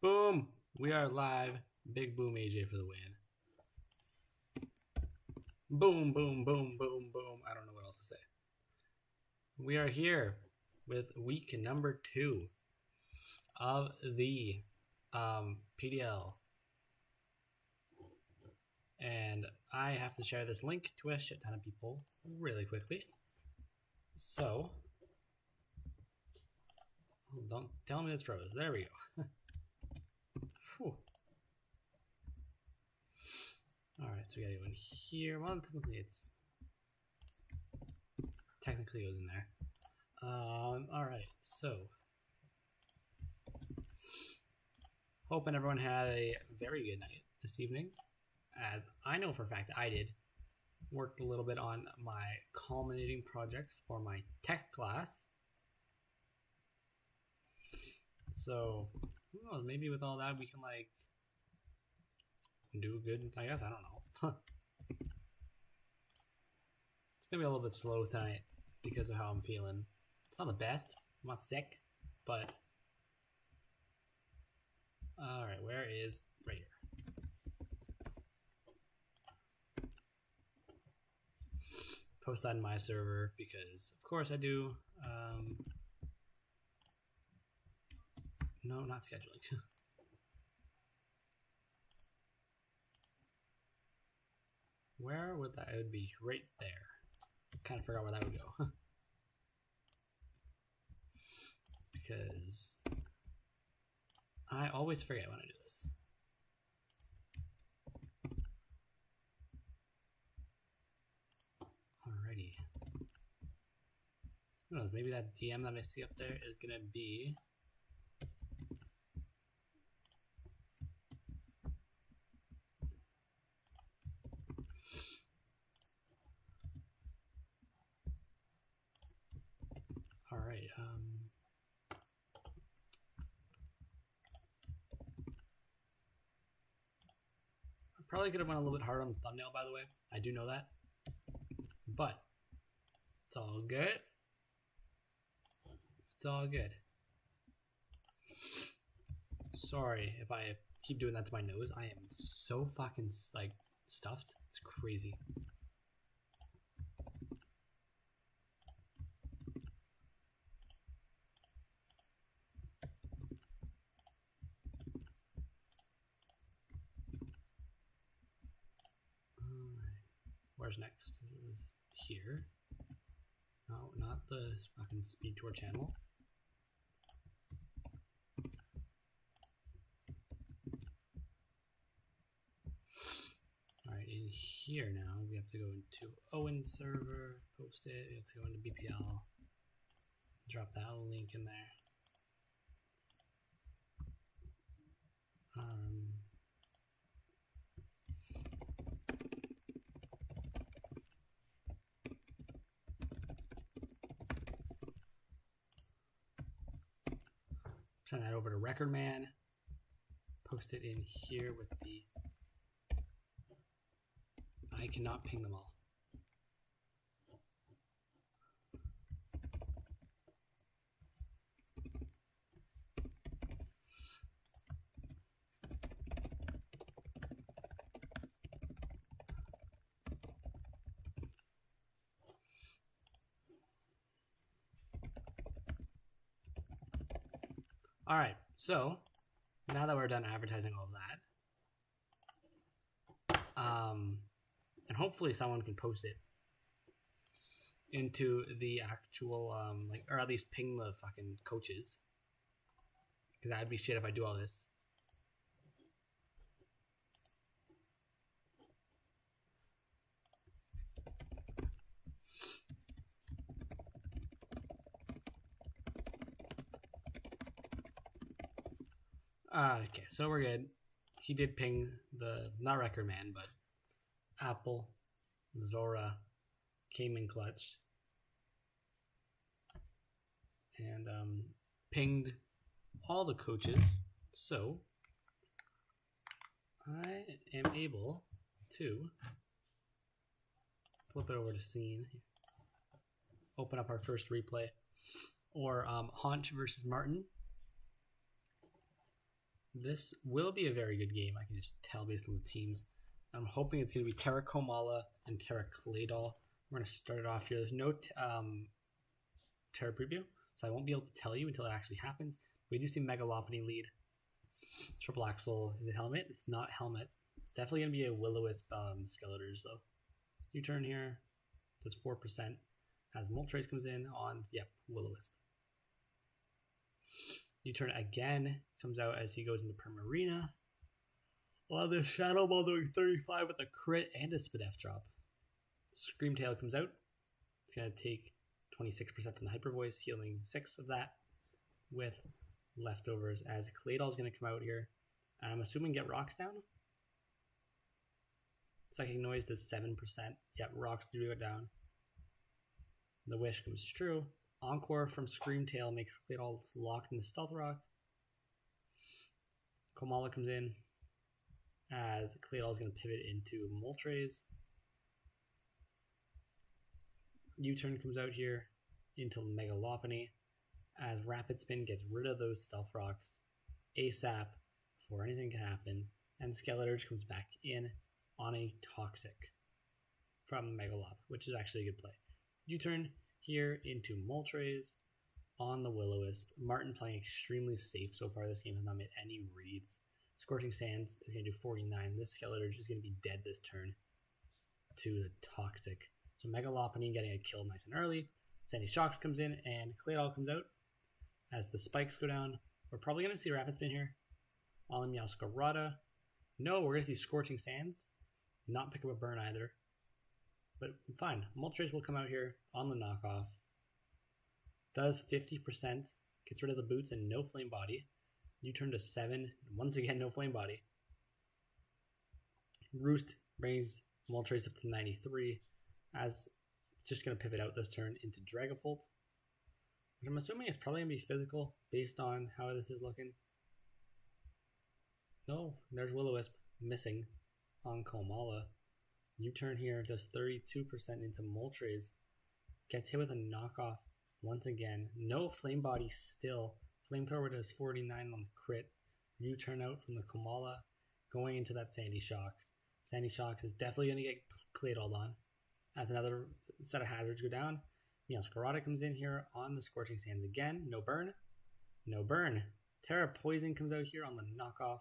Boom! We are live. Big boom AJ for the win. Boom, boom, boom, boom, boom. I don't know what else to say. We are here with week number 2 of the PDL. And I have to share this link to a shit ton of people really quickly. So, don't tell me it's froze. There we go. Whew. Alright, so we gotta go in here. Well, technically goes in there. Alright, so hoping everyone had a very good night this evening. As I know for a fact that I did. Worked a little bit on my culminating project for my tech class. So, who knows, maybe with all that we can like do good, I guess. I don't know. It's gonna be a little bit slow tonight because of how I'm feeling. It's not the best. I'm not sick, but alright, where is right here? Post that in my server because of course I do. No, not scheduling. Where would that? It would be right there. Kind of forgot where that would go. Because I always forget when I do this. Alrighty. Who knows? Maybe that DM that I see up there is gonna be alright. I probably could have went a little bit harder on the thumbnail, by the way. I do know that. But it's all good. It's all good. Sorry if I keep doing that to my nose. I am so fucking like stuffed. It's crazy. Where's next? It was here. No, not the fucking speed tour channel. Alright, in here now, we have to go into Owen server, post it, we have to go into BPL, drop that link in there. Send that over to Recordman, post it in here with the, I cannot ping them all. All right, so now that we're done advertising all of that, and hopefully someone can post it into the actual, like, or at least ping the fucking coaches, because that'd be shit if I do all this. Okay, so we're good. He did ping the, not Recordman, but Apple, Zora, came in clutch. And pinged all the coaches. So I am able to flip it over to scene, open up our first replay, or Haunch versus Martin. This will be a very good game. I can just tell based on the teams. I'm hoping it's going to be Terra Komala and Terra Claydol. We're going to start it off here. There's no Terra preview, so I won't be able to tell you until it actually happens. We do see Megalopony lead. Triple Axel. Is it Helmet? It's not Helmet. It's definitely going to be a Will-O-Wisp Skeletors, though. U-turn here. Does 4%. As Moltres comes in on, yep, Will-O-Wisp. U-turn again comes out as he goes into Primarina. On the Shadow Ball doing 35 with a crit and a Spadef drop. Screamtail comes out. It's going to take 26% from the Hyper Voice, healing 6 of that with leftovers as Claydol is going to come out here. I'm assuming get rocks down. Psychic Noise does 7%. Yep, rocks do it down. The Wish comes true. Encore from Screamtail makes Claydol locked in the Stealth Rock. Komala comes in as Claydol is going to pivot into Moltres. U-turn comes out here into Megalopony as Rapid Spin gets rid of those Stealth Rocks ASAP before anything can happen. And Skeletor's comes back in on a Toxic from Megalop, which is actually a good play. U-turn here into Moltres on the Will-O-Wisp. Martin playing extremely safe so far this game, has not made any reads. Scorching Sands is going to do 49. This Skeletor is going to be dead this turn to the Toxic. So Megalopony getting a kill nice and early. Sandy Shocks comes in and Claydol comes out as the spikes go down. We're probably going to see Rapid Spin here on the Meowscarada. No, we're going to see Scorching Sands. Not pick up a burn either. But fine. Moltres will come out here on the knockoff. Does 50%. Gets rid of the boots and no Flame Body. U-turn to 7. Once again, no Flame Body. Roost brings Moltres up to 93. As just going to pivot out this turn into Dragapult. Which I'm assuming it's probably going to be physical based on how this is looking. No, there's Will-O-Wisp missing on Komala. U-turn here does 32% into Moltres. Gets hit with a knockoff once again. No Flame Body still. Flamethrower does 49 on the crit. U-turn out from the Komala going into that Sandy Shocks. Sandy Shocks is definitely going to get Claydol on. As another set of hazards go down. Meowscarada comes in here on the Scorching Sands again. No burn. No burn. Terra Poison comes out here on the knockoff.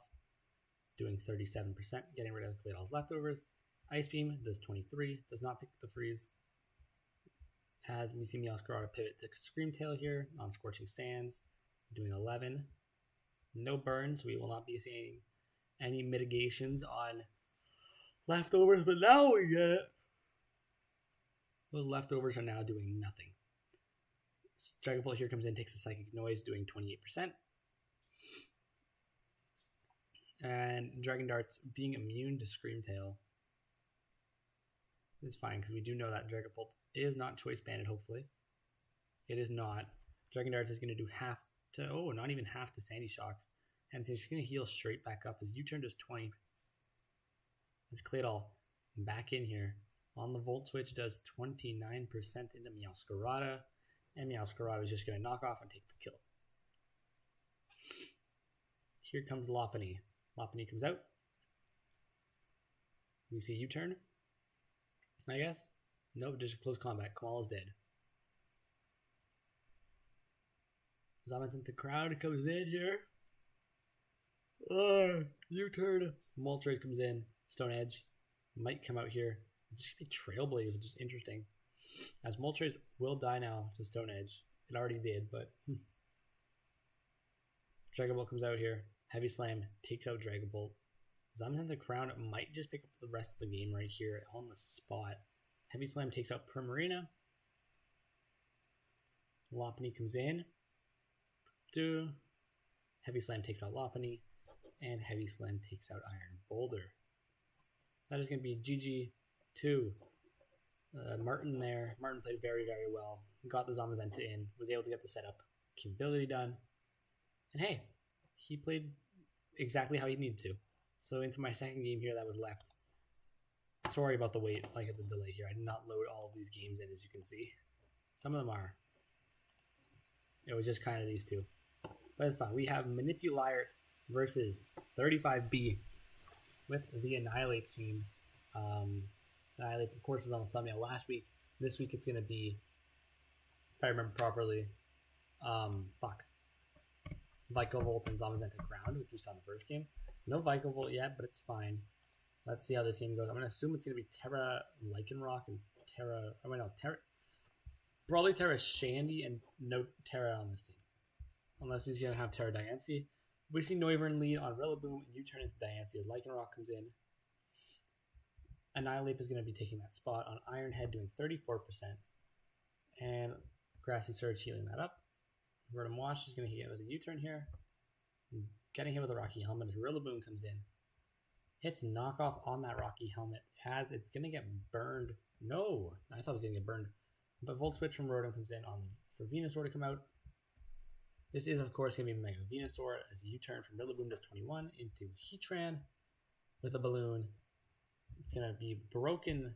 Doing 37%. Getting rid of Claydol's leftovers. Ice Beam does 23. Does not pick up the freeze. As we see Meowscarada pivot to Screamtail here on Scorching Sands. Doing 11. No burn, so we will not be seeing any mitigations on leftovers, but now we get it. Those leftovers are now doing nothing. Dragapult here comes in, takes a Psychic Noise, doing 28%. And Dragon Darts being immune to Screamtail is fine, because we do know that Dragapult is not choice banded, hopefully. It is not. Dragon Darts is going to do half to, not even half to Sandy Shocks. And it's just going to heal straight back up as U-turn does 20. As Claydol back in here. On the Volt Switch does 29% into Meowscarada. And Meowscarada is just going to knock off and take the kill. Here comes Lopunny. Lopunny comes out. We see U-turn. I guess. Nope, just a close combat. Komala's dead. Zombie the crowd comes in here. U-turn. Moltres comes in. Stone Edge might come out here. It's just going to be Trailblaze, which is interesting. As Moltres will die now to Stone Edge. It already did, but... Dragapult comes out here. Heavy Slam takes out Dragapult. Zombie the Crown might just pick up the rest of the game right here on the spot. Heavy Slam takes out Primarina. Lopunny comes in. Heavy Slam takes out Lopunny. And Heavy Slam takes out Iron Boulder. That is going to be GG to Martin there. Martin played very, very well. Got the Zamazenta in. Was able to get the setup capability done. And hey, he played exactly how he needed to. So into my second game here that was left. Sorry about the wait, the delay here. I did not load all of these games in, as you can see. Some of them are. It was just kind of these two. But it's fine. We have Manipulire versus 35B with the Annihilate team. Annihilate, of course, was on the thumbnail last week. This week it's going to be, if I remember properly, Vikavolt and Zamazenta Ground, which we saw in the first game. No Vikavolt yet, but it's fine. Let's see how this game goes. I'm going to assume it's going to be Terra Lycanroc and Terra... Oh, wait, no. Probably Terra Shandy and no Terra on this team. Unless he's going to have Terra Diancie. We see Noivern lead on Rillaboom, and you turn into Diancie. Lycanroc comes in. Annihilate is going to be taking that spot on Ironhead, doing 34%. And Grassy Surge healing that up. Rotom Wash is going to hit with a U-turn here. Getting hit with a Rocky Helmet as Rillaboom comes in. Hits knockoff on that Rocky Helmet. It's going to get burned. No, I thought it was going to get burned. But Volt Switch from Rotom comes in for Venusaur to come out. This is, of course, going to be Mega Venusaur as a U-turn from Rillaboom does 21 into Heatran with a balloon. It's going to be broken,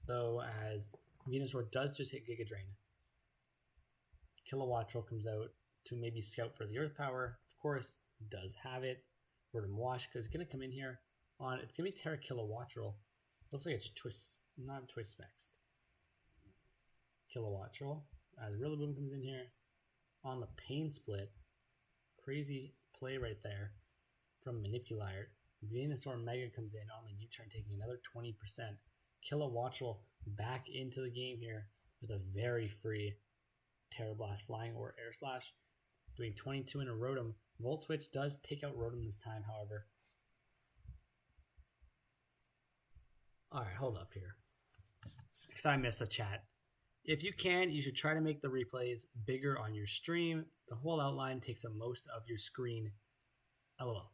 though, as Venusaur does just hit Giga Drain. Watchel comes out to maybe scout for the Earth Power. Of course, does have it. Rotom Wash is going to come in here. It's going to be Terra Watchel. Looks like it's not Choice Specs. Watchel as Rillaboom comes in here. On the Pain Split. Crazy play right there from Manipulator. Venusaur Mega comes in on the U-turn, taking another 20%. Watchel back into the game here with a very free Terra Blast Flying or Air Slash, doing 22 in a Rotom. Volt Switch does take out Rotom this time, however. Alright, hold up here. Because I missed the chat. If you can, you should try to make the replays bigger on your stream. The whole outline takes up most of your screen. LOL.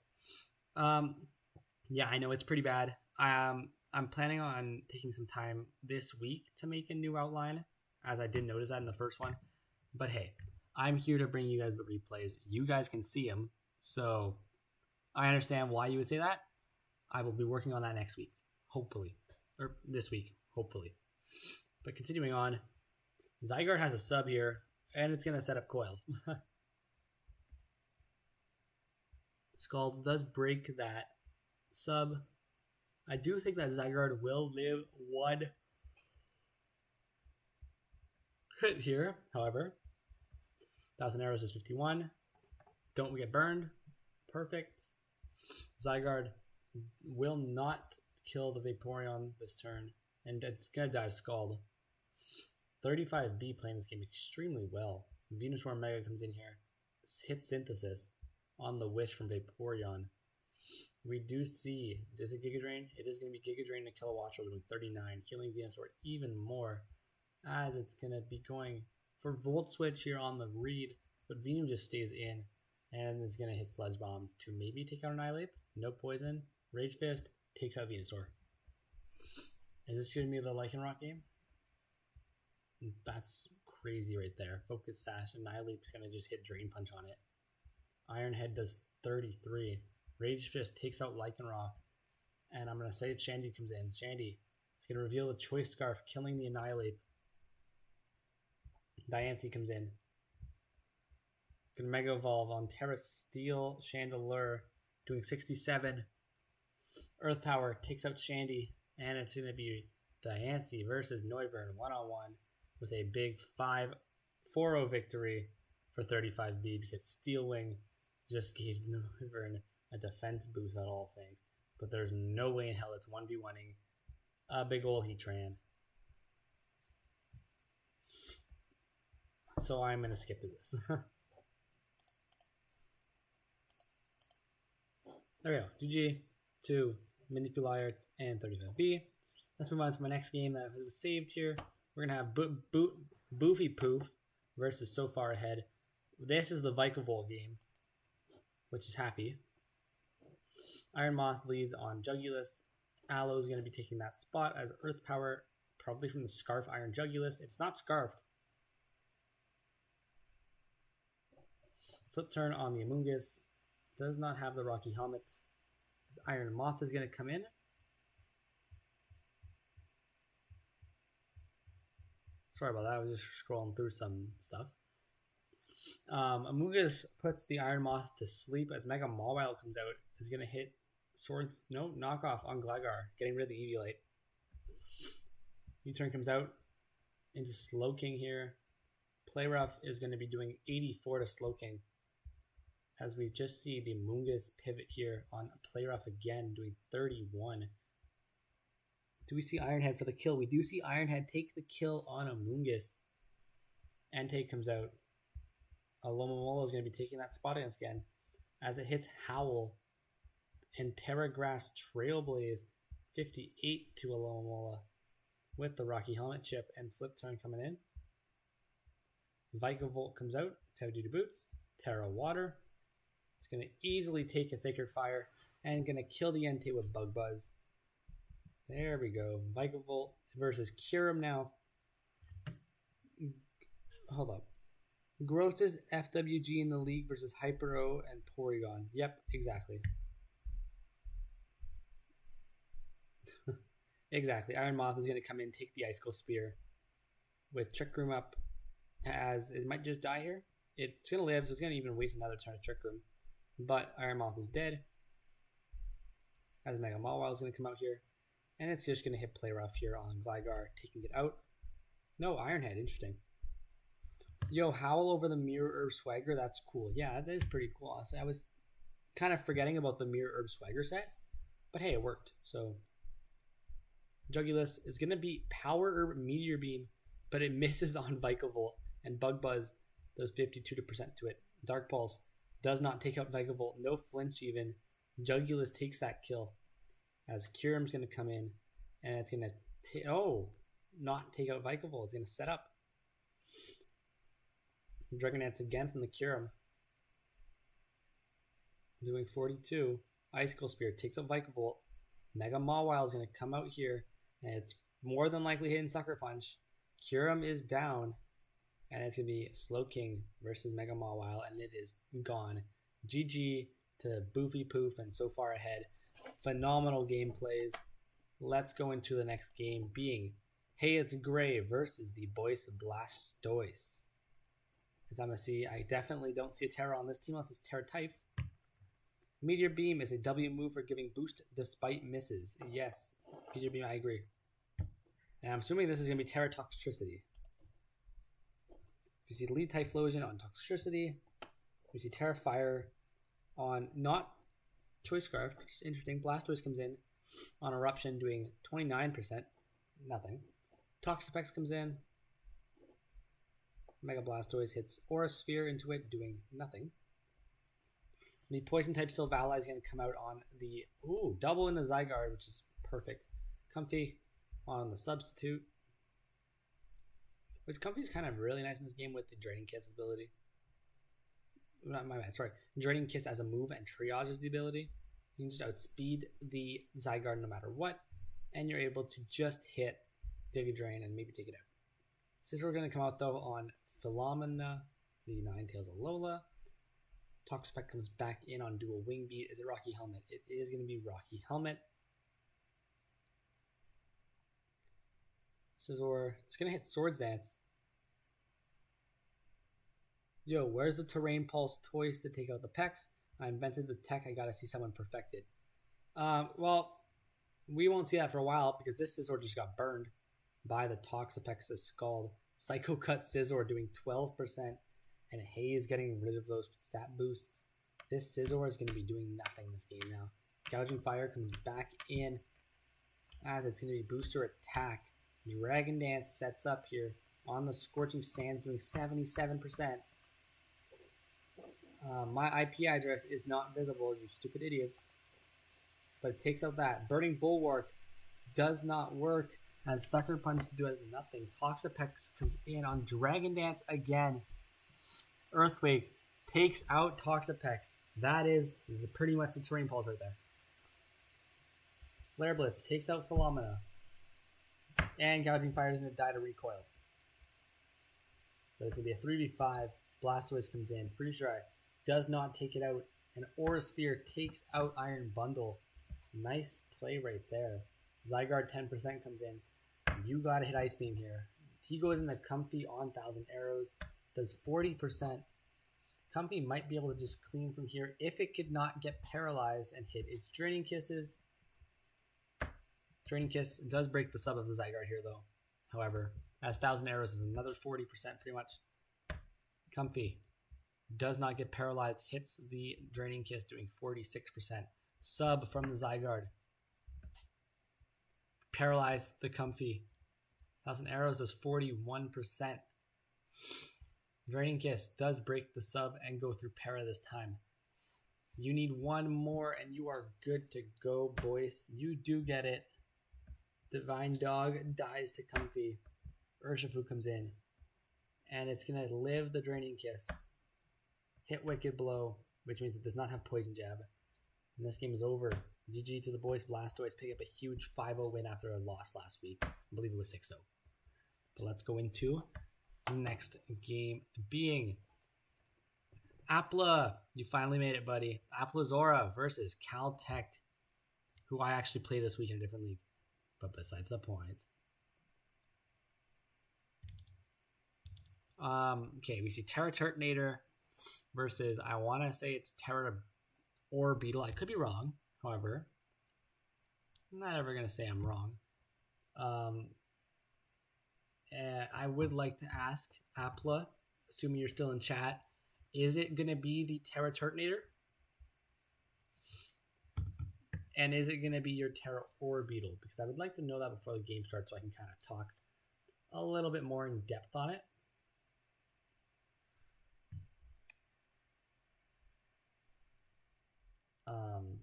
Yeah, I know it's pretty bad. I'm planning on taking some time this week to make a new outline, as I did notice that in the first one. But hey, I'm here to bring you guys the replays. You guys can see them, so I understand why you would say that. I will be working on that next week, hopefully. Or this week, hopefully. But continuing on, Zygarde has a sub here, and it's going to set up Coil. Scald does break that sub. I do think that Zygarde will live one hit here, however. 1,000 arrows is 51. Don't get burned. Perfect. Zygarde will not kill the Vaporeon this turn, and it's going to die to Scald. 35B playing this game extremely well. Venusaur Mega comes in here, hits Synthesis on the Wish from Vaporeon. We do see, is it Giga Drain? It is going to be Giga Drain to Watchel doing 39, killing Venusaur even more, as it's going to be going for Volt Switch here on the read, but Venu just stays in, and it's going to hit Sludge Bomb to maybe take out Annihilate. No poison. Rage Fist takes out Venusaur. Is this going to be the Lycanroc game? That's crazy right there. Focus Sash. Annihilate's going to just hit Drain Punch on it. Ironhead does 33. Rage Fist takes out Lycanroc. And I'm going to say Shandy comes in. Shandy is going to reveal the Choice Scarf, killing the Annihilate. Diancie comes in. Going to Mega Evolve on Terra Steel Chandelure, doing 67. Earth Power takes out Shandy. And it's going to be Diancie versus Noivern one-on-one with a big 4-0 victory for 35B, because Steel Wing just gave Noivern a defense boost on all things. But there's no way in hell it's 1v1ing a big old Heatran. So I'm going to skip through this. There we go. GG to Manipulator and 35B. Let's move on to my next game that was saved here. We're going to have Boofy Poof versus So Far Ahead. This is the Vikavolt game, which is happy. Iron Moth leads on Jugulus. Aloe is going to be taking that spot as Earth Power, probably from the Scarf Iron Jugulus. It's not Scarfed. Flip turn on the Amoonguss. Does not have the Rocky Helmets. Iron Moth is going to come in. Sorry about that. I was just scrolling through some stuff. Amoonguss puts the Iron Moth to sleep as Mega Mawile comes out. Is going to hit Swords. No, knockoff on Gligar, getting rid of the Eviolite. U-turn comes out into Slowking here. Play Rough is going to be doing 84 to Slowking. As we just see the Amoonguss pivot here on Play Rough again, doing 31. Do we see Ironhead for the kill? We do see Ironhead take the kill on Amoonguss. Entei comes out. Alomomola is going to be taking that spot again as it hits Howl. And Terra Grass Trailblaze 58 to Alomomola with the Rocky Helmet chip and Flip Turn coming in. Vikavolt comes out. Tau to Boots. Terra Water. It's going to easily take a Sacred Fire and going to kill the Entei with Bug Buzz. There we go. Vikavolt versus Kyurem now. Hold up. Grossest FWG in the league versus Hyper-O and Porygon. Yep, exactly. Exactly. Iron Moth is going to come in, take the Icicle Spear with Trick Room up, as it might just die here. It's going to live, so it's going to even waste another turn of Trick Room. But Iron Moth is dead. As Mega Mawile is going to come out here. And it's just going to hit Play Rough here on Gligar, taking it out. No, Ironhead, interesting. Yo, Howl over the Mirror Herb Swagger, that's cool. Yeah, that is pretty cool. Honestly, I was kind of forgetting about the Mirror Herb Swagger set. But hey, it worked. So, Jugulis is going to be Power Herb Meteor Beam, but it misses on Vikavolt. And Bug Buzz does 52% to it. Dark Pulse does not take out Vikavolt. No flinch even. Jugulis takes that kill. As Kyurem's going to come in. And it's going to not take out Vikavolt. It's going to set up. Dragonance again from the Kyurem. Doing 42. Icicle Spear takes out Vikavolt. Mega Mawile is going to come out here. And it's more than likely hitting Sucker Punch. Kyurem is down. And it's going to be Slowking versus Mega Mawile. And it is gone. GG to Boofy Poof and so far ahead. Phenomenal gameplays. Let's go into the next game being Hey It's Gray versus the Boyce Blastoise. As I'm going to see, I definitely don't see a Terra on this team unless it's Terra type. Meteor Beam is a W move for giving boost despite misses. Yes, Meteor Beam, I agree. And I'm assuming this is going to be Terra Toxtricity. We see Lead Typhlosion on Toxtricity. We see Terra Fire on not Choice Scarf, which is interesting. Blastoise comes in on Eruption doing 29%. Nothing. Toxapex comes in. Mega Blastoise hits Aura Sphere into it, doing nothing. The Poison type Silvala is going to come out on the double in the Zygarde, which is perfect. Comfy on the Substitute, which Comfy is kind of really nice in this game with the Draining Kiss ability. Not my bad, sorry. Draining Kiss as a move and Triage is the ability. You can just outspeed the Zygarde no matter what, and you're able to just hit Giga Drain and maybe take it out. Scizor going to come out though on Philomena, the Ninetales Alola. Toxapex comes back in on Dual Wing Beat. Is it Rocky Helmet? It is going to be Rocky Helmet. Scizor, it's going to hit Swords Dance. Yo, where's the Terrain Pulse toys to take out the Pex? I invented the tech. I got to see someone perfect it. Well, we won't see that for a while because this Scizor just got burned by the Toxapex's Scald. Psycho Cut Scizor doing 12%. And Haze getting rid of those stat boosts. This Scizor is going to be doing nothing this game now. Gouging Fire comes back in as it's going to be Booster Attack. Dragon Dance sets up here on the Scorching Sands doing 77%. My IP address is not visible, you stupid idiots. But it takes out that. Burning Bulwark does not work as Sucker Punch does nothing. Toxapex comes in on Dragon Dance again. Earthquake takes out Toxapex. That is pretty much the Terrain Pulse right there. Flare Blitz takes out Philomena. And Gouging Fire is going to die to Recoil. But it's going to be a 3v5. Blastoise comes in. Freeze Dry does not take it out. And Aura Sphere takes out Iron Bundle. Nice play right there. Zygarde 10% comes in. You got to hit Ice Beam here. He goes in the Comfy on 1,000 Arrows. Does 40%. Comfy might be able to just clean from here if it could not get paralyzed and hit its Draining Kisses. Draining Kiss does break the sub of the Zygarde here, though. However, as 1,000 Arrows is another 40% pretty much. Comfy does not get paralyzed, hits the Draining Kiss, doing 46%. Sub from the Zygarde. Paralyzed the Comfy. 1,000 Arrows does 41%. Draining Kiss does break the sub and go through para this time. You need one more and you are good to go, boys. You do get it. Divine Dog dies to Comfy. Urshifu comes in. And it's going to live the Draining Kiss. Hit Wicked Blow, which means it does not have Poison Jab. And this game is over. GG to the boys. Blastoise pick up a huge 5-0 win after a loss last week. I believe it was 6-0. But let's go into the next game being Apla. You finally made it, buddy. Applazora versus Caltech, who I actually play this week in a different league. But besides the point. Okay, we see Terra Turtonator versus, I want to say it's Terra or Beetle. I could be wrong, however. I'm not ever going to say I'm wrong. I would like to ask Apla, assuming you're still in chat, is it going to be the Terra Turtonator? And is it going to be your Terra or Beetle? Because I would like to know that before the game starts so I can kind of talk a little bit more in depth on it.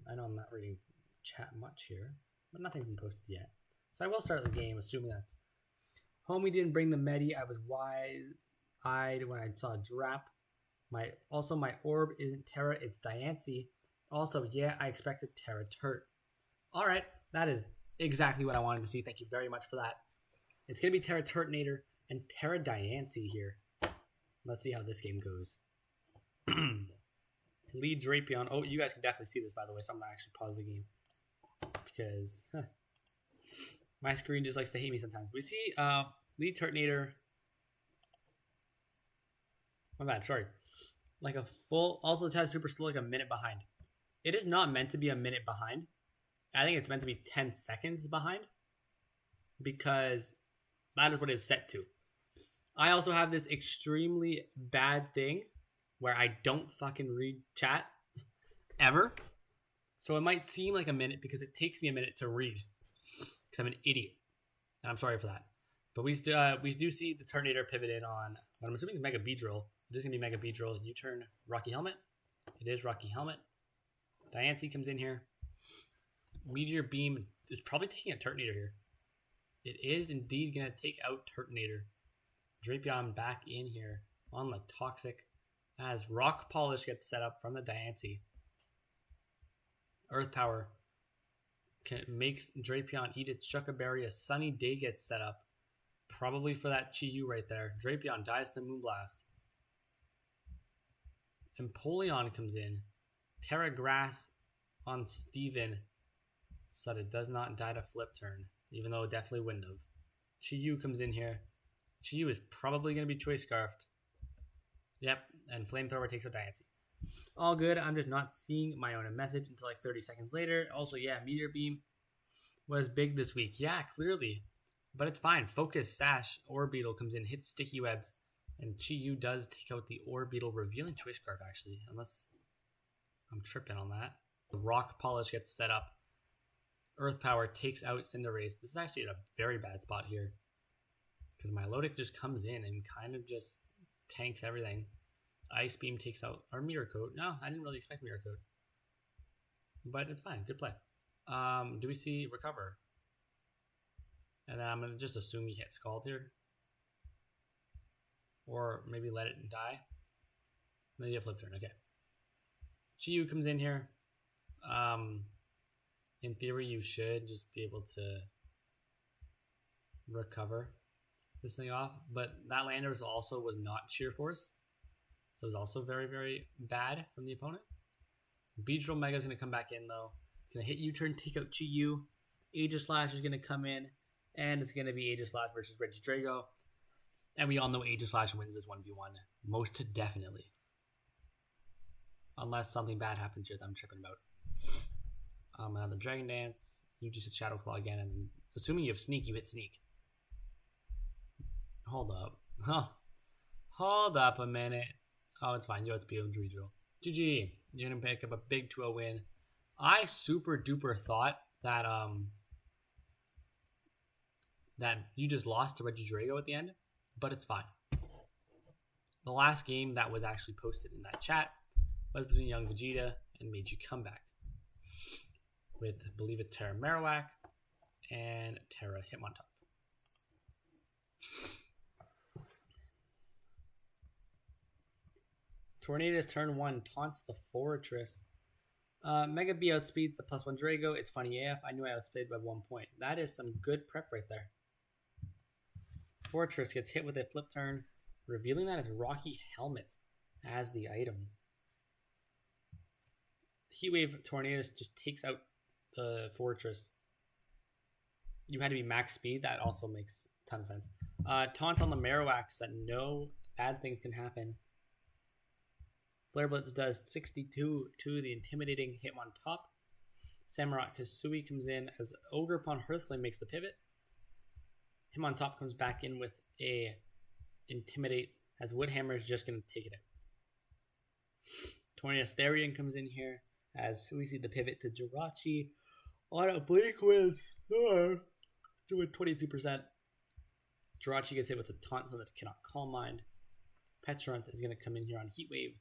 I know I'm not reading chat much here, but nothing's been posted yet. So I will start the game, assuming that's... Homie didn't bring the Medi. I was wide-eyed when I saw Drap. My orb isn't Terra, it's Diancie. Also, yeah, I expected Terra Turt. All right, that is exactly what I wanted to see. Thank you very much for that. It's going to be Terra Turtonator and Terra Diancie here. Let's see how this game goes. Lead Drapion. Oh, you guys can definitely see this, by the way, so I'm going to actually pause the game. Because my screen just likes to hate me sometimes. We see Lead Turtonator. My bad, sorry. Like a full... Also, the Super still like a minute behind. It is not meant to be a minute behind. I think it's meant to be 10 seconds behind. Because that is what it's set to. I also have this extremely bad thing where I don't fucking read chat ever. So it might seem like a minute because it takes me a minute to read. Because I'm an idiot. And I'm sorry for that. But we do see the Turtonator pivot in on what I'm assuming is Mega Beedrill. It is going to be Mega Beedrill. U-turn Rocky Helmet. It is Rocky Helmet. Diancie comes in here. Meteor Beam is probably taking a Turtonator here. It is indeed going to take out Turtonator. Drapion back in here on the Toxic as Rock Polish gets set up from the Diancie. Earth Power makes Drapion eat its Shuca Berry. A Sunny Day gets set up. Probably for that Chi-Yu right there. Drapion dies to Moonblast. Empoleon comes in. Terra Grass on Steven. So that it does not die to Flip Turn. Even though it definitely wouldn't have. Chi-Yu comes in here. Chi-Yu is probably going to be Choice Scarfed. Yep, and Flamethrower takes out Diancie. All good, I'm just not seeing my own message until like 30 seconds later. Also, yeah, Meteor Beam was big this week. Yeah, clearly. But it's fine. Focus, Sash, Orbeetle comes in, hits Sticky Webs. And Chi-Yu does take out the Orbeetle, revealing Choice Scarf, actually. Unless I'm tripping on that. The Rock Polish gets set up. Earth Power takes out Cinderace. This is actually in a very bad spot here. Because Milotic just comes in and kind of just tanks everything. Ice Beam takes out our Mirror Coat. No, I didn't really expect Mirror Coat. But it's fine. Good play. Do we see Recover? And then I'm going to just assume you hit Scald here. Or maybe let it die. Then you Flip Turn. Okay. Chi-Yu comes in here. In theory, you should just be able to recover this thing off. But that Landers also was not Sheer Force. So it was also very, very bad from the opponent. Beedrill Mega is going to come back in, though. It's going to hit U-turn, take out Chi-Yu. Aegislash is going to come in. And it's going to be Aegislash versus Regidrago. And we all know Aegislash wins this 1v1. Most definitely. Unless something bad happens here that I'm tripping about. Another Dragon Dance. You just hit Shadow Claw again, and then, assuming you have Sneak, you hit Sneak. Hold up. Huh. Hold up a minute. Oh, it's fine. Yo, it's BM redraw. GG. You're gonna pick up a big 2-0 win. I super duper thought that that you just lost to Regidrago at the end, but it's fine. The last game that was actually posted in that chat was between Young Vegeta and Meiji Comeback with, I believe, it Terra Marowak and Terra Hitmontop. Tornadoes turn 1 taunts the Fortress. Mega B outspeeds the +1 Drago. It's funny AF. I knew I outsplayed by 1 point. That is some good prep right there. Fortress gets hit with a flip turn, revealing that it's Rocky Helmet as the item. Heatwave Tornadoes just takes out the Fortress. You had to be max speed. That also makes a ton of sense. Taunt on the Marowak so that no bad things can happen. Flare Blitz does 62 to the intimidating Hitmontop. Samurai Kasui comes in as Ogerpon Hearthflame makes the pivot. Hitmontop comes back in with a Intimidate as Woodhammer is just going to take it out. Tornadus Therian comes in here as we see the pivot to Jirachi on a Blink with doing 22%. Jirachi gets hit with a taunt so that it cannot Calm Mind. Petrant is going to come in here on Heatwave,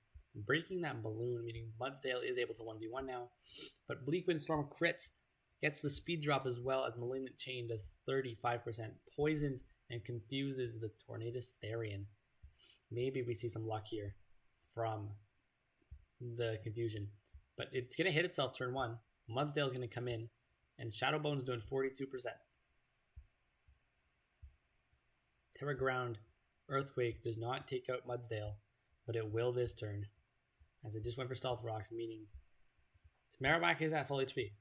breaking that balloon, meaning Mudsdale is able to 1v1 now. But Bleakwind Storm crits, gets the speed drop as well as Malignant Chain does 35%, poisons and confuses the Tornadus Therian. Maybe we see some luck here from the confusion. But it's going to hit itself turn 1. Mudsdale is going to come in, and Shadowbone's doing 42%. Terra Ground Earthquake does not take out Mudsdale, but it will this turn, as it just went for Stealth Rocks, meaning Marowak is at full HP.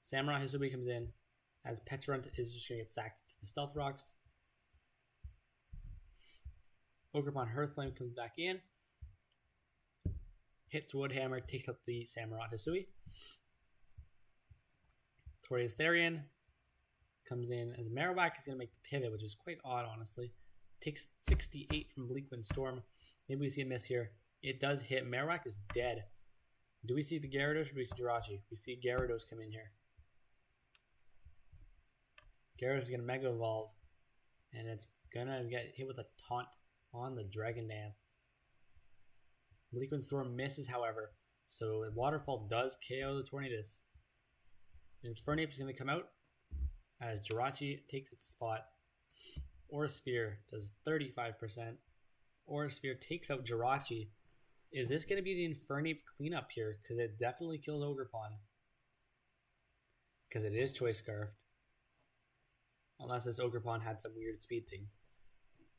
Samurai Hisui comes in, as Petrant is just going to get sacked to the Stealth Rocks. Ogerpon Hearthflame comes back in, hits Woodhammer, takes out the Samurai Hisui. Tornadus Therian comes in as Marowak is going to make the pivot, which is quite odd, honestly. Takes 68 from Bleakwind Storm. Maybe we see a miss here. It does hit. Marowak is dead. Do we see the Gyarados or do we see Jirachi? We see Gyarados come in here. Gyarados is going to Mega Evolve, and it's going to get hit with a taunt on the Dragon Dance. Bleakwind Storm misses, however, so Waterfall does KO the Tornadus. Infernape is going to come out as Jirachi takes its spot. Aura Sphere does 35%. Aura Sphere takes out Jirachi. Is this going to be the Infernape cleanup here? Because it definitely kills Ogerpon. Because it is Choice Scarfed. Unless this Ogerpon had some weird speed thing.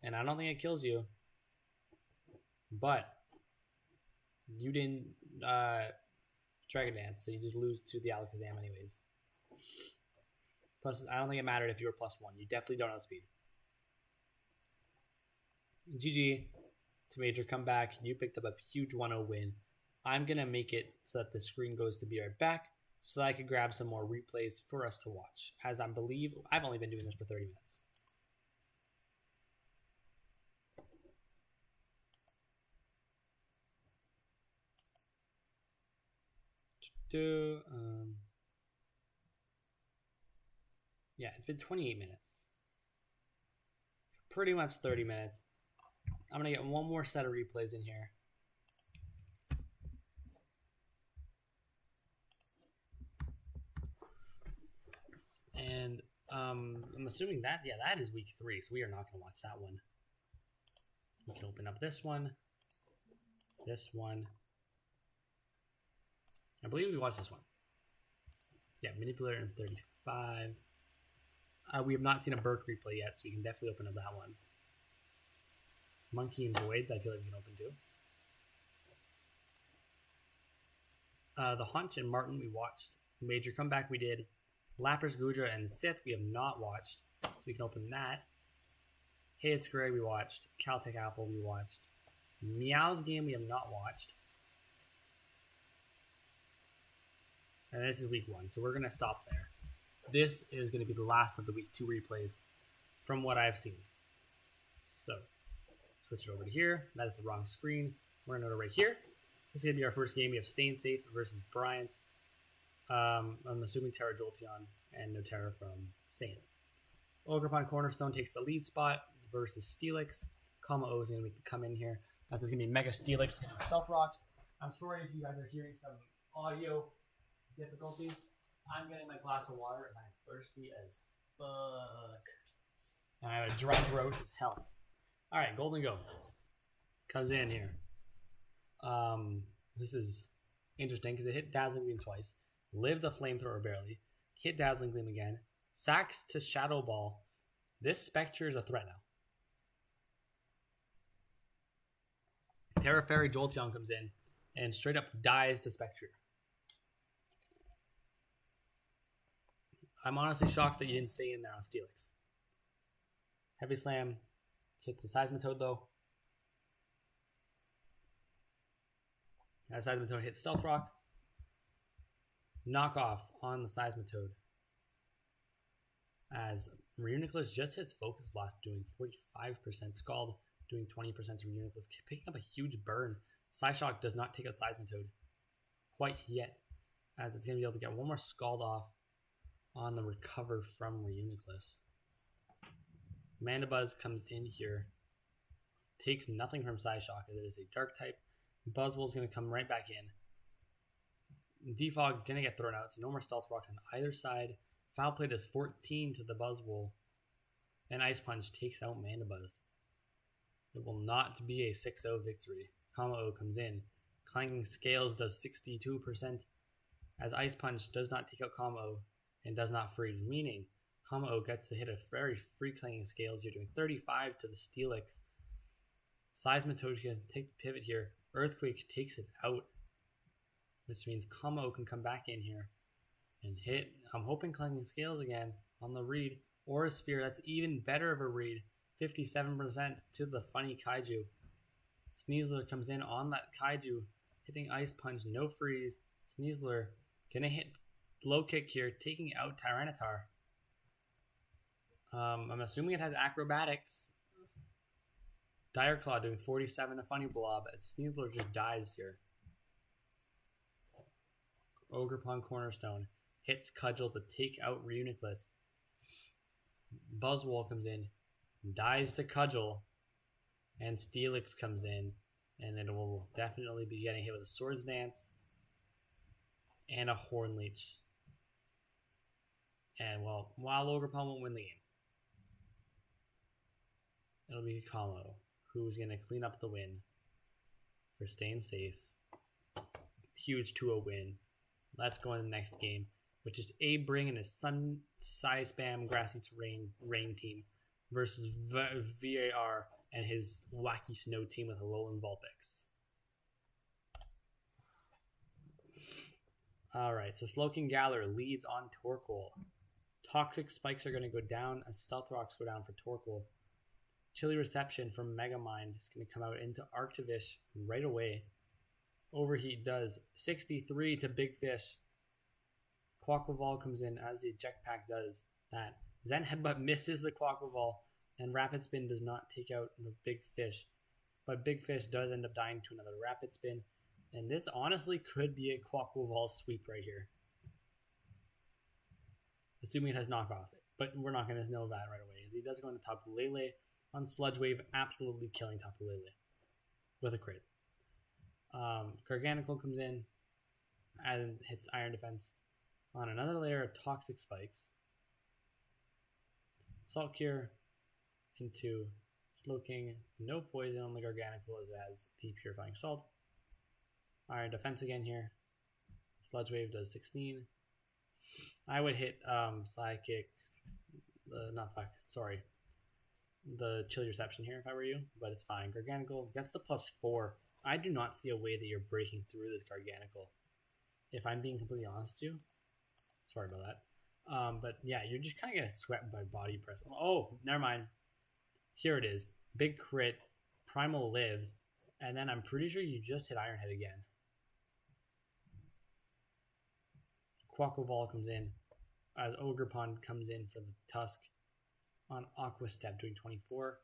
And I don't think it kills you. But you didn't Dragon Dance, so you just lose to the Alakazam anyways. Plus, I don't think it mattered if you were +1. You definitely don't outspeed. GG to Major comeback. You picked up a huge 1-0 win. I'm going to make it so that the screen goes to be right back so that I can grab some more replays for us to watch. As I believe, I've only been doing this for 30 minutes. Yeah, it's been 28 minutes. Pretty much 30 minutes. I'm going to get one more set of replays in here. And I'm assuming that, yeah, that is week 3, so we are not going to watch that one. We can open up this one. This one. I believe we watched this one. Yeah, Manipulator in 35. We have not seen a Burke replay yet, so we can definitely open up that one. Monkey and Voids, I feel like we can open too. The Haunch and Martin we watched. Major Comeback we did. Lapras, Gudra, and Sith we have not watched, so we can open that. Hey, It's Gray we watched. Caltech Apple we watched. Meow's game we have not watched. And this is week 1, so we're going to stop there. This is going to be the last of the week 2 replays from what I've seen. So, switch it over to here. That is the wrong screen. We're going to go to right here. This is going to be our first game. We have Staying Safe versus Bryant. I'm assuming Terra Jolteon and no Terra from Saiyan. Ogerpon Cornerstone takes the lead spot versus Steelix. Kama O is going to come in here. That's going to be Mega Steelix hitting Stealth Rocks. I'm sorry if you guys are hearing some audio difficulties. I'm getting my glass of water as I'm thirsty as fuck. And I have a dry throat as hell. Alright, Golden Go comes in here. This is interesting because it hit Dazzling Gleam twice. Lived the Flamethrower barely. Hit Dazzling Gleam again. Sacks to Shadow Ball. This Spectre is a threat now. Terra Fairy Jolteon comes in and straight up dies to Spectre. I'm honestly shocked that you didn't stay in there on Steelix. Heavy Slam hits the Seismitoad though. That Seismitoad hits Stealth Rock. Knockoff on the Seismitoad. As Reuniclus just hits Focus Blast, doing 45% Scald, doing 20% to Reuniclus, picking up a huge burn. Psyshock does not take out Seismitoad quite yet, as it's going to be able to get one more Scald off on the recover from Reuniclus. Mandibuzz comes in here, takes nothing from Psyshock as it is a Dark type. Buzzwole's going to come right back in. Defog going to get thrown out, so no more Stealth Rocks on either side. Foul Play does 14 to the Buzzwole, and Ice Punch takes out Mandibuzz. It will not be a 6-0 victory. Kama-O comes in. Clanging Scales does 62%, as Ice Punch does not take out Kama-O and does not freeze, meaning Kama-O gets to hit a very free Clanging Scales. You're doing 35 to the Steelix. Seismitoad can take the pivot here. Earthquake takes it out, which means Kama-O can come back in here and hit. I'm hoping Clanging Scales again on the read, or a Sphere. That's even better of a read. 57% to the funny Kaiju. Sneasler comes in on that Kaiju, hitting Ice Punch, no freeze. Sneasler gonna hit Low Kick here, taking out Tyranitar. I'm assuming it has Acrobatics. Dire Claw doing 47 to Funny Blob as Sneasler just dies here. Ogerpon Cornerstone hits Cudgel to take out Reuniclus. Buzzwole comes in, dies to Cudgel, and Steelix comes in, and it will definitely be getting hit with a Swords Dance and a Horn Leech. And well, while Ogerpon won't win the game, it'll be Kamo who's going to clean up the win for Staying Safe. Huge 2-0 win. Let's go on to the next game, which is Abring and his Sun Psy Spam Grassy Terrain Rain team versus VAR and his Wacky Snow team with Alolan Vulpix. Alright, so Slowking Galar leads on Torkoal. Toxic Spikes are going to go down as Stealth Rocks go down for Torkoal. Chilly Reception from Megamind is going to come out into Arctovish right away. Overheat does 63 to Big Fish. Quaquaval comes in as the Eject Pack does that. Zen Headbutt misses the Quaquaval, and Rapid Spin does not take out the Big Fish. But Big Fish does end up dying to another Rapid Spin, and this honestly could be a Quaquaval sweep right here. Assuming it has knockoff it, but we're not going to know that right away, as he does go into Tapu Lele on Sludge Wave, absolutely killing Tapu Lele with a crit. Garganical comes in and hits Iron Defense on another layer of Toxic Spikes. Salt Cure into Slowking, no poison on the Garganical as it has the Purifying Salt. Iron Defense again here. Sludge Wave does 16. I would hit Psychic, the Chilly Reception here if I were you, but it's fine. Garganical gets the +4. I do not see a way that you're breaking through this Garganical, if I'm being completely honest with you. Sorry about that. But yeah, you're just kind of getting swept by Body Press. Oh, never mind. Here it is. Big crit. Primal lives. And then I'm pretty sure you just hit Iron Head again. Quaquaval comes in as Ogerpon comes in for the Tusk on Aqua Step doing 24.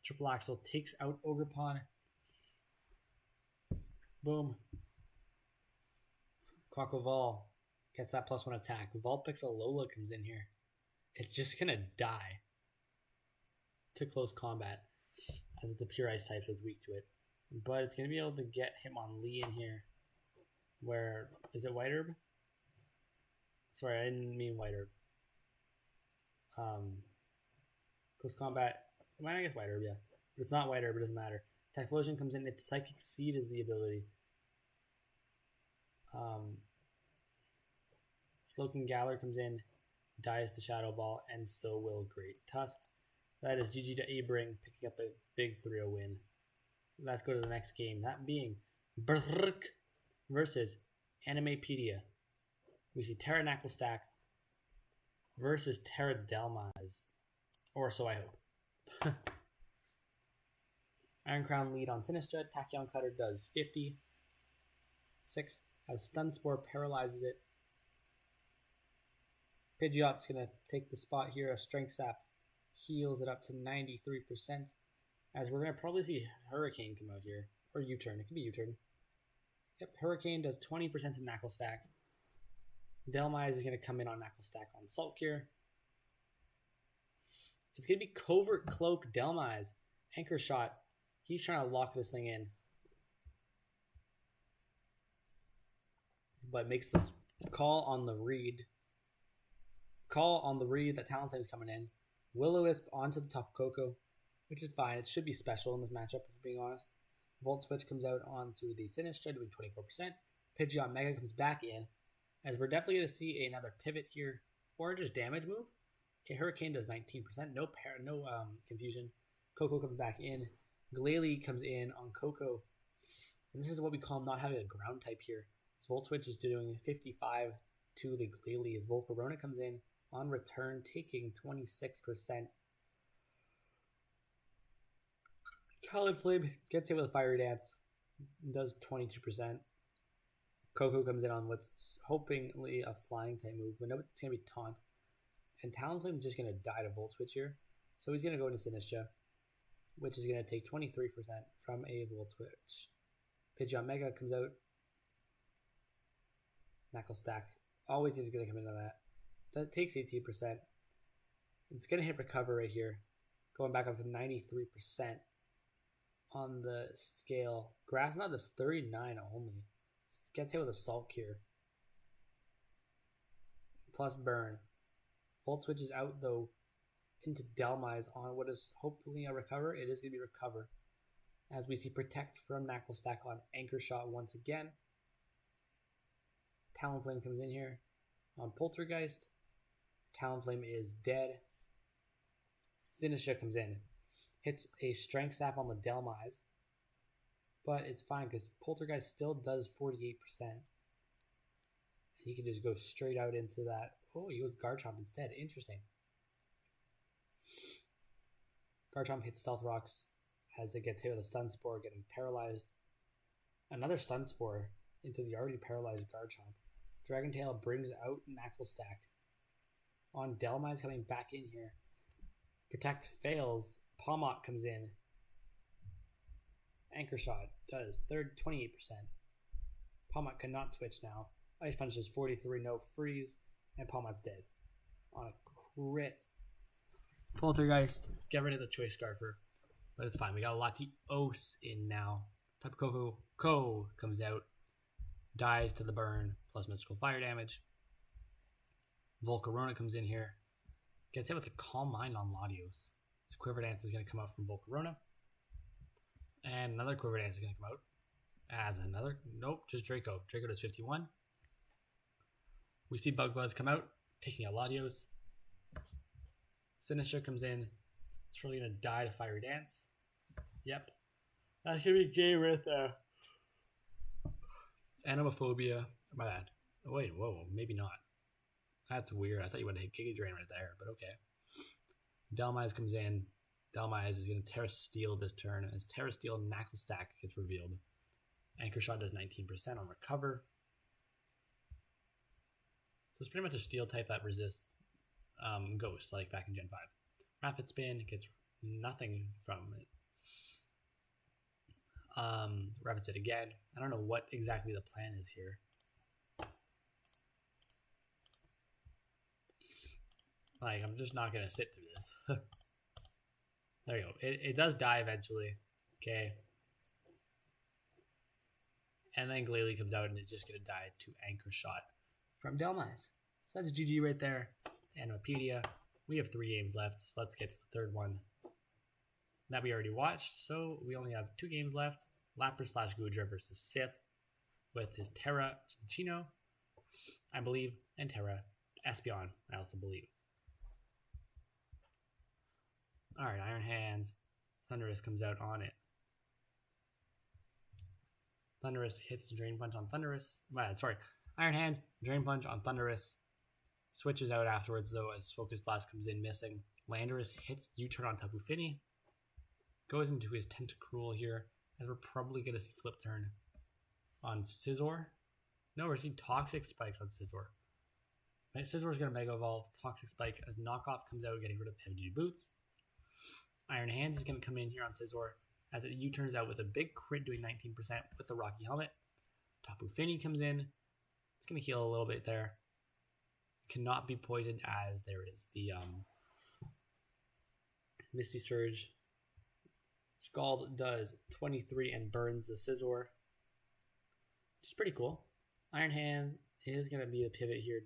Triple Axel takes out Ogerpon. Boom. Quaquaval gets that +1 attack. Vulpix Alola comes in here. It's just going to die to close combat as it's a pure ice type, so it's weak to it. But it's going to be able to get Hitmonlee in here. Where, is it White Herb? Sorry, I didn't mean White Herb. Close combat, I guess White Herb, yeah. But it's not White Herb, it doesn't matter. Typhlosion comes in, its Psychic Seed is the ability. Slowking Galar comes in, dies to Shadow Ball, and so will Great Tusk. That is GG to Abring, picking up a big 3-0 win. Let's go to the next game, that being Berserk versus Animapedia. We see Terra Stack versus Terra Delmaz. Or so I hope. Iron Crown lead on Sinistcha. Tachyon Cutter does 56. As Stun Spore paralyzes it. Pidgeot's going to take the spot here. A Strength Sap heals it up to 93%. As we're going to probably see Hurricane come out here. Or U-Turn. It could be U-Turn. Yep, Hurricane does 20% to Knuckle Stack. Delmaz is going to come in on Knuckle Stack on Salt Cure. It's going to be Covert Cloak Delmaz. Anchor Shot. He's trying to lock this thing in. But makes this call on the read. Call on the read that Talonflame's coming in. Will-O-Wisp onto the top Coco, which is fine. It should be special in this matchup, if we're being honest. Volt Switch comes out onto the Sinistcha, doing 24%. Pidgeot Mega comes back in, as we're definitely going to see another pivot here, or just damage move. Okay, Hurricane does 19%, no confusion. Coco comes back in. Glalie comes in on Coco, and this is what we call not having a ground type here. This Volt Switch is doing 55 to the Glalie, as Volcarona comes in on return, taking 26%. Talonflame gets hit with a Fiery Dance, does 22%. Coco comes in on what's hopefully a flying type move, but no, it's going to be Taunt. And Talonflame is just going to die to Volt Switch here. So he's going to go into Sinistcha, which is going to take 23% from a Volt Switch. Pidgeot Mega comes out. Knuckle Stack. Always going to come into that. That takes 18%. It's going to hit Recover right here. Going back up to 93% on the scale. Grass Knot does 39 only. Gets hit with a Salt Cure. Plus Burn. Volt Switch is out though into Delmaz on what is hopefully a Recover. It is going to be Recover. As we see Protect from Knuckle Stack on Anchor Shot once again. Talonflame comes in here on Poltergeist. Talonflame is dead. Sinistcha comes in. Hits a Strength Sap on the Delmaz. But it's fine because Poltergeist still does 48%. And he can just go straight out into that. Oh, he goes Garchomp instead. Interesting. Garchomp hits Stealth Rocks as it gets hit with a Stun Spore, getting paralyzed. Another Stun Spore into the already paralyzed Garchomp. Dragon Tail brings out Knuckle Stack. On Delmaz coming back in here. Protect fails. Palmot comes in. Anchor Shot does 28%. Palmot cannot switch now. Ice Punch does 43, no freeze, and Palmot's dead. On a crit. Poltergeist, get rid of the Choice Scarfer. But it's fine. We got Latios in now. Type Coco comes out. Dies to the burn, plus mystical fire damage. Volcarona comes in here. Gets hit with a Calm Mind on Latios. So Quiver Dance is going to come out from Volcarona. And another Quiver Dance is going to come out. As another, nope, just Draco. Draco does 51. We see Bug Buzz come out, taking out Latios. Sinistcha comes in. It's probably going to die to Fiery Dance. Yep. That should be game right there. Anomophobia. My bad. Oh, wait, whoa, maybe not. That's weird. I thought you would have hit Giga Drain right there, but okay. Delmaz comes in. Delmaz is going to Terra Steel this turn as Terra Steel Knuckle Stack gets revealed. Anchor Shot does 19% on Recover. it's pretty much a steel type that resists Ghost, like back in Gen 5. Rapid Spin gets nothing from it. Rapid Spin again. I don't know what exactly the plan is here. Like, I'm just not going to sit through this. There you go. It does die eventually. Okay. And then Glalie comes out and it's just going to die to Anchor Shot from Delmise. So that's GG right there. Animapedia. We have 3 games left, so let's get to the third one that we already watched. So we only have 2 games left. Lapras/Goodra versus Sith with his Terra Chino, I believe, and Terra Espeon, I also believe. Alright, Iron Hands. Thundurus comes out on it. Thundurus hits the Drain Punch on Thundurus. Iron Hands, Drain Punch on Thundurus. Switches out afterwards, though, as Focus Blast comes in missing. Landorus hits U-Turn on Tapu Fini. Goes into his Tentacruel here, as we're probably going to see Flip Turn on Scizor. No, we're seeing Toxic Spikes on Scizor. Right, Scizor's going to Mega Evolve. Toxic Spike as Knockoff comes out, getting rid of Heavy Duty Boots. Iron Hands is going to come in here on Scizor, as it U-turns out with a big crit doing 19% with the Rocky Helmet. Tapu Fini comes in. It's going to heal a little bit there. Cannot be poisoned as there is the Misty Surge. Scald does 23 and burns the Scizor, which is pretty cool. Iron Hand is going to be the pivot here,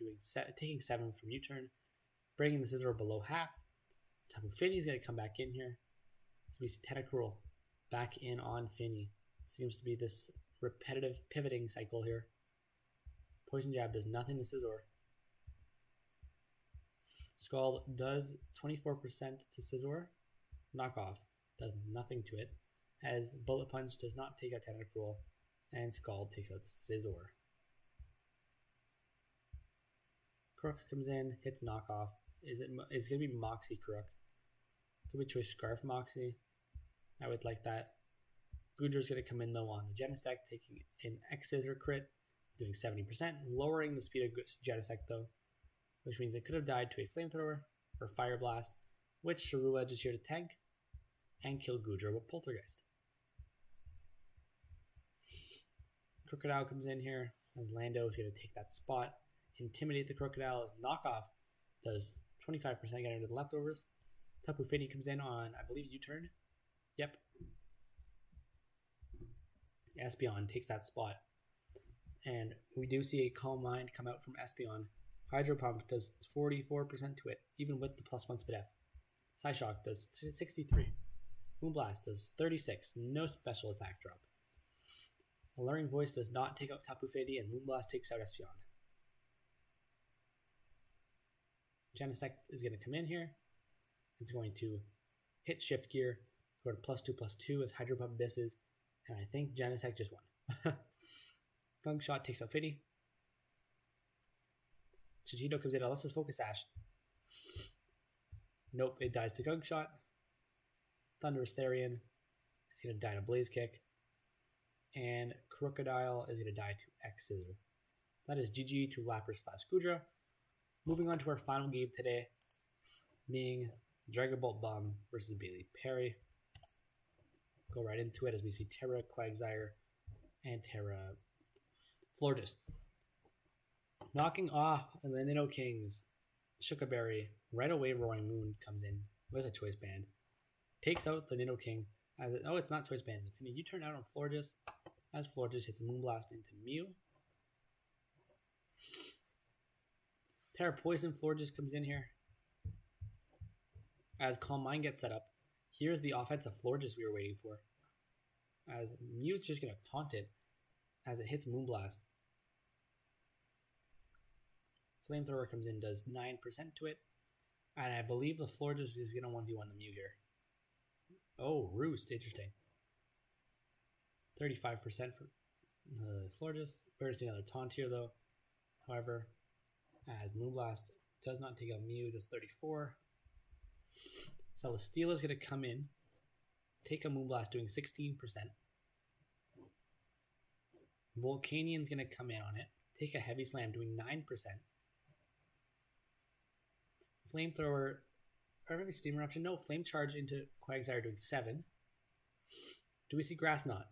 taking 7 from U-turn, bringing the Scizor below half. Tapu Fini is going to come back in here. So we see Tentacruel back in on Fini. It seems to be this repetitive pivoting cycle here. Poison Jab does nothing to Scizor. Scald does 24% to Scizor. Knockoff does nothing to it, as Bullet Punch does not take out Tentacruel, and Scald takes out Scizor. Crook comes in, hits Knockoff. It's going to be Moxie Crook. Could be Choice Scarf Moxie. I would like that. Goodra's going to come in though on the Genesect, taking an X-Scissor crit, doing 70%, lowering the speed of Genesect though, which means it could have died to a Flamethrower or Fire Blast, which Shrew Edge is here to tank and kill Goodra with Poltergeist. Crocodile comes in here, and Lando is going to take that spot, intimidate the Crocodile as Knockoff does 25% getting rid of the leftovers. Tapu Fini comes in on, I believe, U-turn. Yep. Espeon takes that spot. And we do see a Calm Mind come out from Espeon. Hydro Pump does 44% to it, even with the +1 Spidef. Psyshock does 63. Moonblast does 36. No special attack drop. Alluring Voice does not take out Tapu Fini, and Moonblast takes out Espeon. Genesect is going to come in here. It's going to hit Shift Gear, go to +2/+2 as Hydro Pump misses, and I think Genesect just won. Gunk Shot takes out Fini. Chichito comes in, unless it's Focus Sash. Nope, it dies to Gunk Shot. Thundurus Therian is going to die to Blaze Kick. And Crocodile is going to die to X-Scissor. That is GG to Lapras/Goodra. Moving on to our final game today, being Dragon Ball Bomb versus Bailey Perry. Go right into it as we see Terra Quagsire and Terra Florges. Knocking off the Ninoking's Shukaberry, right away Roaring Moon comes in with a Choice Band. Takes out the Nidoking. It's not Choice Band. It's going to U-turn out on Florges as Florges hits Moonblast into Mew. Terra Poison Florges comes in here. As Calm Mind gets set up, here's the offensive Florges we were waiting for. As Mew's just going to taunt it as it hits Moonblast. Flamethrower comes in, does 9% to it. And I believe the Florges is going to 1v1 the Mew here. Oh, Roost. Interesting. 35% for Florges. We're seeing another taunt here, though. However, as Moonblast does not take out Mew, does 34. Celesteela is going to come in, take a Moonblast doing 16%. Volcanian's going to come in on it, take a Heavy Slam doing 9%. Flamethrower, or maybe Steam Eruption. No, Flame Charge into Quagsire doing 7. Do we see Grass Knot?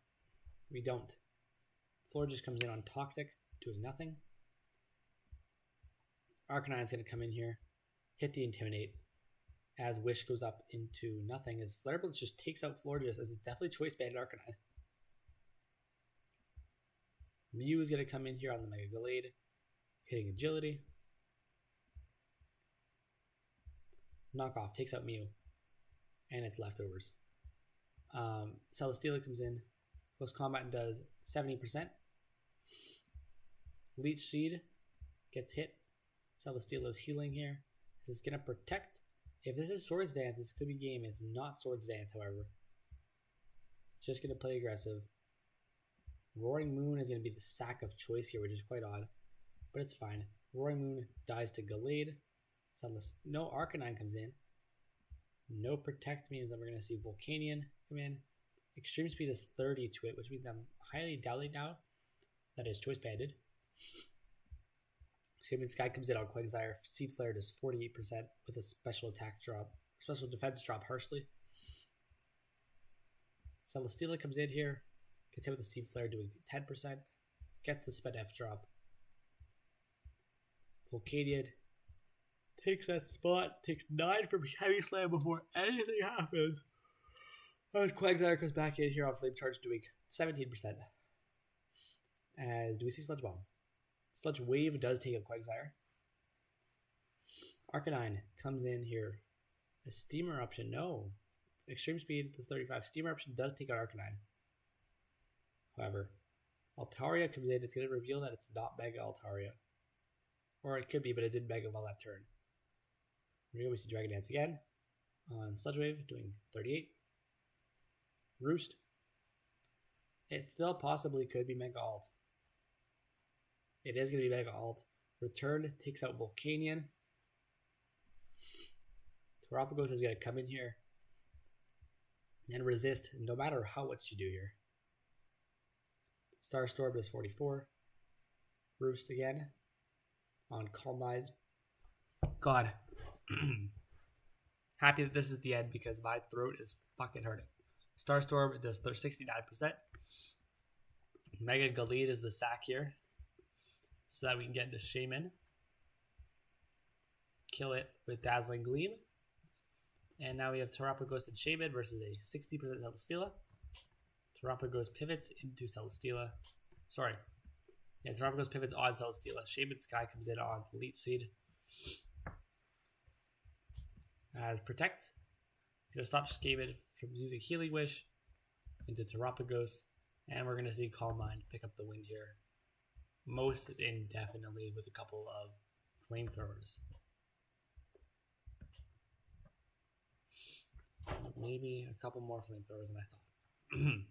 We don't. Floor just comes in on Toxic, doing nothing. Arcanine's going to come in here, hit the Intimidate. As Wish goes up into nothing, as Flare Blitz just takes out Florges, as it's definitely choice banded Arcanine. Mew is going to come in here on the Mega Gallade, hitting Agility. Knockoff takes out Mew, and its leftovers. Celesteela comes in, Close Combat does 70%. Leech Seed gets hit. Celesteela is healing here. This is going to protect. If this is Swords Dance, this could be game. It's not Swords Dance, however. It's just going to play aggressive. Roaring Moon is going to be the sack of choice here, which is quite odd. But it's fine. Roaring Moon dies to Gallade. No Arcanine comes in. No Protect means that we're going to see Volcanion come in. Extreme Speed is 30 to it, which means I'm highly doubting now that is choice banded. Shaman Sky comes in on Quagsire. Seed Flare does 48% with a special attack drop, special defense drop harshly. Celesteela comes in here, gets hit with a Seed Flare doing 10%, gets the Sped F drop. Volcanion takes that spot, takes 9 from Heavy Slam before anything happens. As Quagsire comes back in here on Flame Charge doing 17%. As do we see Sludge Bomb? Sludge Wave does take out Quagsire. Arcanine comes in here. A Steam Eruption, no. Extreme Speed plus 35. Steam Eruption does take out Arcanine. However, Altaria comes in. It's going to reveal that it's not Mega Altaria. Or it could be, but it did Mega Ball that turn. Here we see Dragon Dance again. On Sludge Wave doing 38. Roost. It still possibly could be Mega Alt. It is going to be Mega Alt. Return takes out Volcanion. Terapagos is going to come in here and resist no matter how much you do here. Starstorm does 44. Roost again on Calm Mind. God. Happy that this is the end because my throat is fucking hurting. Starstorm does 69%. Mega Gallade is the sack here. So that we can get into Shaman. Kill it with Dazzling Gleam. And now we have Terapagos and Shaman versus a 60% Celesteela. Terapagos pivots into Celesteela. Sorry. Yeah, Terapagos pivots on Celesteela. Shaman Sky comes in on Leech Seed. As Protect. It's going to stop Shaman from using Healing Wish into Terapagos. And we're going to see Calm Mind pick up the win here. Most indefinitely with a couple of flamethrowers. Maybe a couple more flamethrowers than I thought.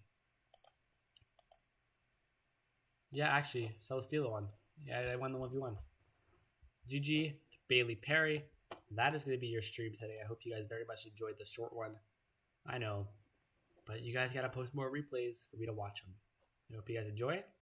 Yeah, actually, Celesteela won. Yeah, I won the 1v1. GG to Bailey Perry. That is going to be your stream today. I hope you guys very much enjoyed the short one. I know, but you guys got to post more replays for me to watch them. I hope you guys enjoy.